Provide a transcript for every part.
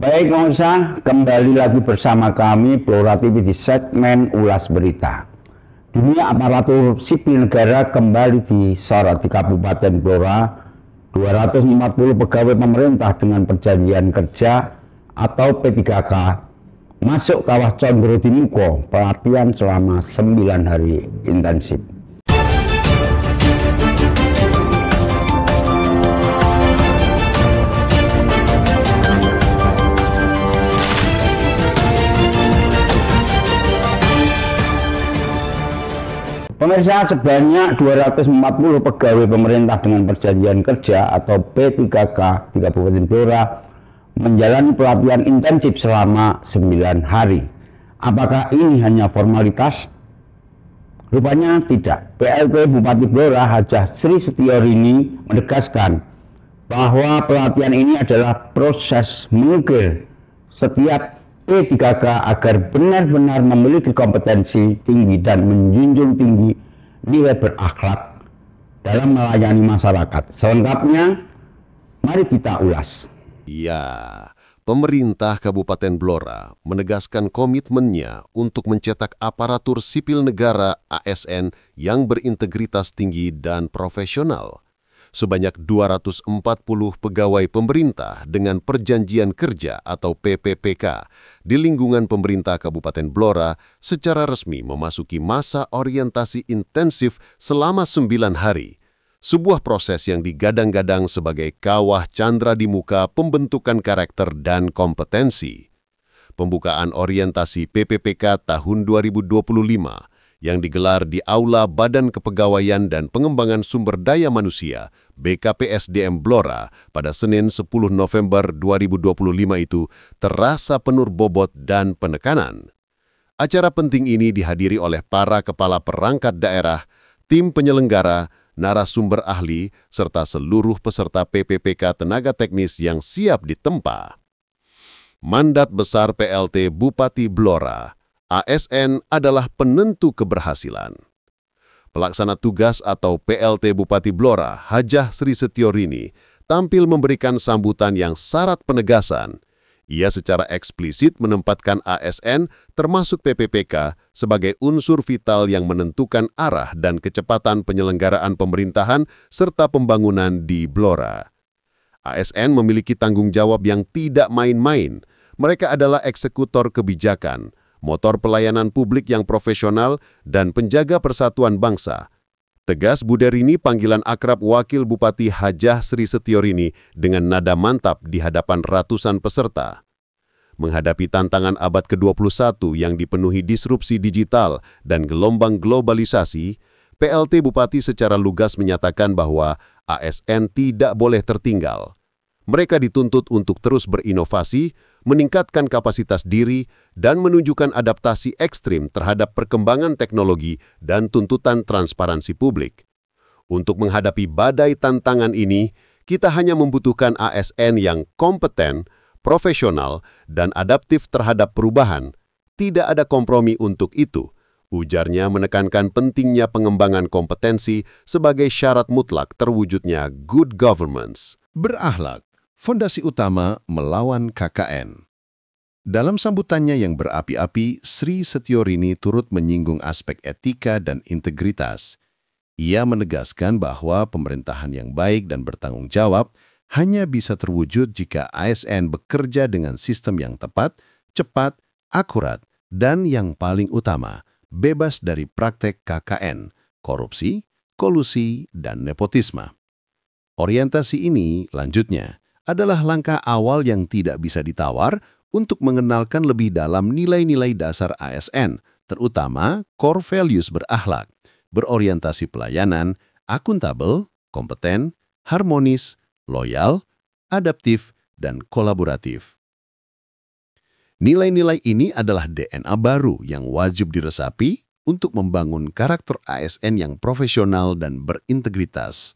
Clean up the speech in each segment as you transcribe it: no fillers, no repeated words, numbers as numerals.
Baik pemirsa, kembali lagi bersama kami Blora TV di segmen Ulas Berita. Dunia aparatur sipil negara kembali disorot di Kabupaten Blora. 240 pegawai pemerintah dengan perjanjian kerja atau P3K masuk kawah Condro di Muko, pelatihan selama 9 hari intensif. Pemirsa, sebanyak 240 pegawai pemerintah dengan perjanjian kerja atau P3K di Kabupaten Blora menjalani pelatihan intensif selama 9 hari. Apakah ini hanya formalitas? Rupanya tidak. PLT Bupati Blora Hajah Sri Setiorini menegaskan bahwa pelatihan ini adalah proses mengukir setiap P3K agar benar-benar memiliki kompetensi tinggi dan menjunjung tinggi nilai berakhlak dalam melayani masyarakat. Selengkapnya, mari kita ulas. Ya, pemerintah Kabupaten Blora menegaskan komitmennya untuk mencetak aparatur sipil negara ASN yang berintegritas tinggi dan profesional. Sebanyak 240 pegawai pemerintah dengan perjanjian kerja atau PPPK di lingkungan pemerintah Kabupaten Blora secara resmi memasuki masa orientasi intensif selama 9 hari. Sebuah proses yang digadang-gadang sebagai kawah candra di muka pembentukan karakter dan kompetensi. Pembukaan orientasi PPPK tahun 2025 yang digelar di Aula Badan Kepegawaian dan Pengembangan Sumber Daya Manusia BKPSDM Blora pada Senin 10 November 2025 itu terasa penuh bobot dan penekanan. Acara penting ini dihadiri oleh para kepala perangkat daerah, tim penyelenggara, narasumber ahli, serta seluruh peserta PPPK tenaga teknis yang siap ditempa. Mandat besar PLT Bupati Blora, ASN adalah penentu keberhasilan. Pelaksana tugas atau PLT Bupati Blora, Hajah Sri Setiorini, tampil memberikan sambutan yang syarat penegasan. Ia secara eksplisit menempatkan ASN termasuk PPPK sebagai unsur vital yang menentukan arah dan kecepatan penyelenggaraan pemerintahan serta pembangunan di Blora. ASN memiliki tanggung jawab yang tidak main-main. Mereka adalah eksekutor kebijakan, motor pelayanan publik yang profesional, dan penjaga persatuan bangsa. Tegas Budarini panggilan akrab Wakil Bupati Hajah Sri Setiorini dengan nada mantap di hadapan ratusan peserta. Menghadapi tantangan abad ke-21 yang dipenuhi disrupsi digital dan gelombang globalisasi, PLT Bupati secara lugas menyatakan bahwa ASN tidak boleh tertinggal. Mereka dituntut untuk terus berinovasi, meningkatkan kapasitas diri, dan menunjukkan adaptasi ekstrim terhadap perkembangan teknologi dan tuntutan transparansi publik. Untuk menghadapi badai tantangan ini, kita hanya membutuhkan ASN yang kompeten, profesional, dan adaptif terhadap perubahan. Tidak ada kompromi untuk itu, ujarnya menekankan pentingnya pengembangan kompetensi sebagai syarat mutlak terwujudnya good governance. Berakhlak, fondasi utama melawan KKN. Dalam sambutannya yang berapi-api, Sri Setiorini turut menyinggung aspek etika dan integritas. Ia menegaskan bahwa pemerintahan yang baik dan bertanggung jawab hanya bisa terwujud jika ASN bekerja dengan sistem yang tepat, cepat, akurat, dan yang paling utama, bebas dari praktek KKN, korupsi, kolusi, dan nepotisme. Orientasi ini, lanjutnya, adalah langkah awal yang tidak bisa ditawar untuk mengenalkan lebih dalam nilai-nilai dasar ASN, terutama core values berakhlak, berorientasi pelayanan, akuntabel, kompeten, harmonis, loyal, adaptif, dan kolaboratif. Nilai-nilai ini adalah DNA baru yang wajib diresapi untuk membangun karakter ASN yang profesional dan berintegritas.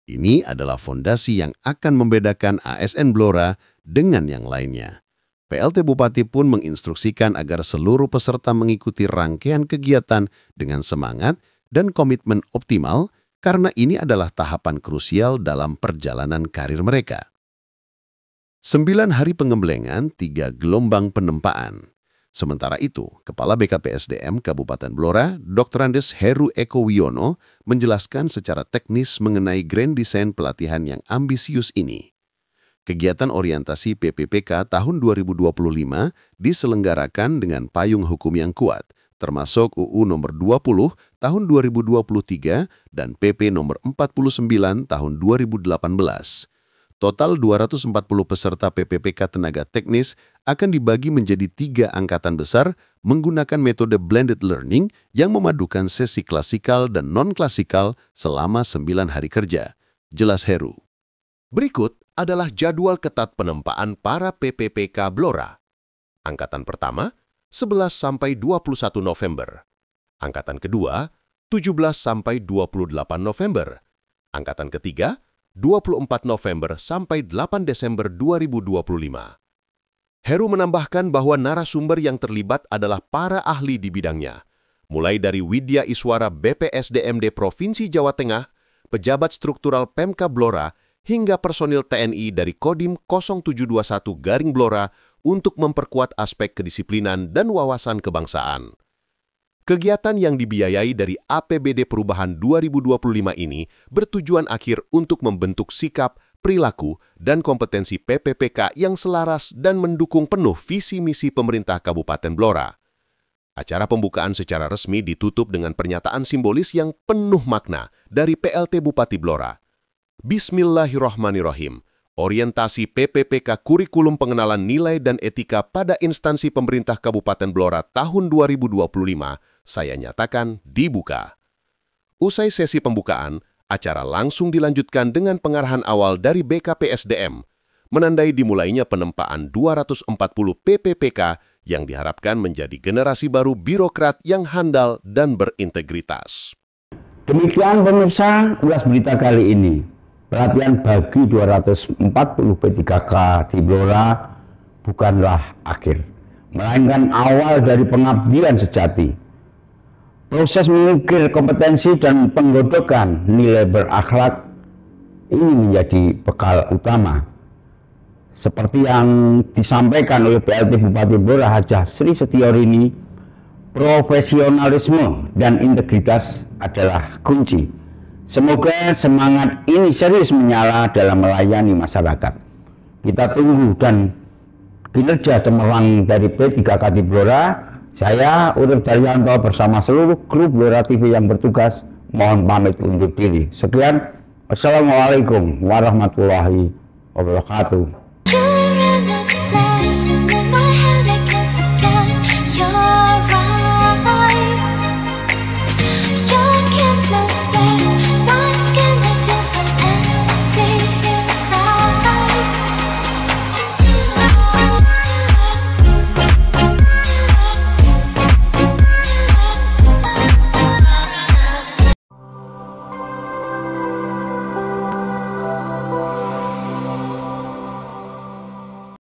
Ini adalah fondasi yang akan membedakan ASN Blora dengan yang lainnya. PLT Bupati pun menginstruksikan agar seluruh peserta mengikuti rangkaian kegiatan dengan semangat dan komitmen optimal karena ini adalah tahapan krusial dalam perjalanan karir mereka. 9 hari pengemblengan, 3 gelombang penempaan. Sementara itu, Kepala BKPSDM Kabupaten Blora, Dr. Andes Heru Eko Wiono, menjelaskan secara teknis mengenai grand design pelatihan yang ambisius ini. Kegiatan orientasi PPPK tahun 2025 diselenggarakan dengan payung hukum yang kuat, termasuk UU nomor 20 tahun 2023 dan PP nomor 49 tahun 2018. Total 240 peserta PPPK tenaga teknis akan dibagi menjadi 3 angkatan besar menggunakan metode blended learning yang memadukan sesi klasikal dan non-klasikal selama 9 hari kerja. Jelas Heru. Berikut adalah jadwal ketat penempaan para PPPK Blora. Angkatan pertama, 11–21 November. Angkatan kedua, 17–28 November. Angkatan ketiga, 24 November sampai 8 Desember 2025. Heru menambahkan bahwa narasumber yang terlibat adalah para ahli di bidangnya, mulai dari Widya Iswara BPSDMD Provinsi Jawa Tengah, pejabat struktural Pemka Blora, hingga personil TNI dari Kodim 0721 Garing Blora untuk memperkuat aspek kedisiplinan dan wawasan kebangsaan. Kegiatan yang dibiayai dari APBD Perubahan 2025 ini bertujuan akhir untuk membentuk sikap, perilaku, dan kompetensi PPPK yang selaras dan mendukung penuh visi misi pemerintah Kabupaten Blora. Acara pembukaan secara resmi ditutup dengan pernyataan simbolis yang penuh makna dari PLT Bupati Blora. Bismillahirrahmanirrahim. Orientasi PPPK Kurikulum Pengenalan Nilai dan Etika pada Instansi Pemerintah Kabupaten Blora tahun 2025 saya nyatakan dibuka. Usai sesi pembukaan, acara langsung dilanjutkan dengan pengarahan awal dari BKPSDM, menandai dimulainya penempaan 240 PPPK yang diharapkan menjadi generasi baru birokrat yang handal dan berintegritas. Demikian pemirsa ulas berita kali ini. Pelatihan bagi 240 P3K di Blora bukanlah akhir, melainkan awal dari pengabdian sejati. Proses mengukir kompetensi dan penggodokan nilai berakhlak ini menjadi bekal utama. Seperti yang disampaikan oleh PLT Bupati Blora Hajah Sri Setiorini, profesionalisme dan integritas adalah kunci. Semoga semangat ini serius menyala dalam melayani masyarakat. Kita tunggu dan kinerja cemerlang dari P3K di Blora. Saya Urip Daryanto bersama seluruh kru Blora TV yang bertugas mohon pamit undur diri. Sekian, Assalamualaikum warahmatullahi wabarakatuh.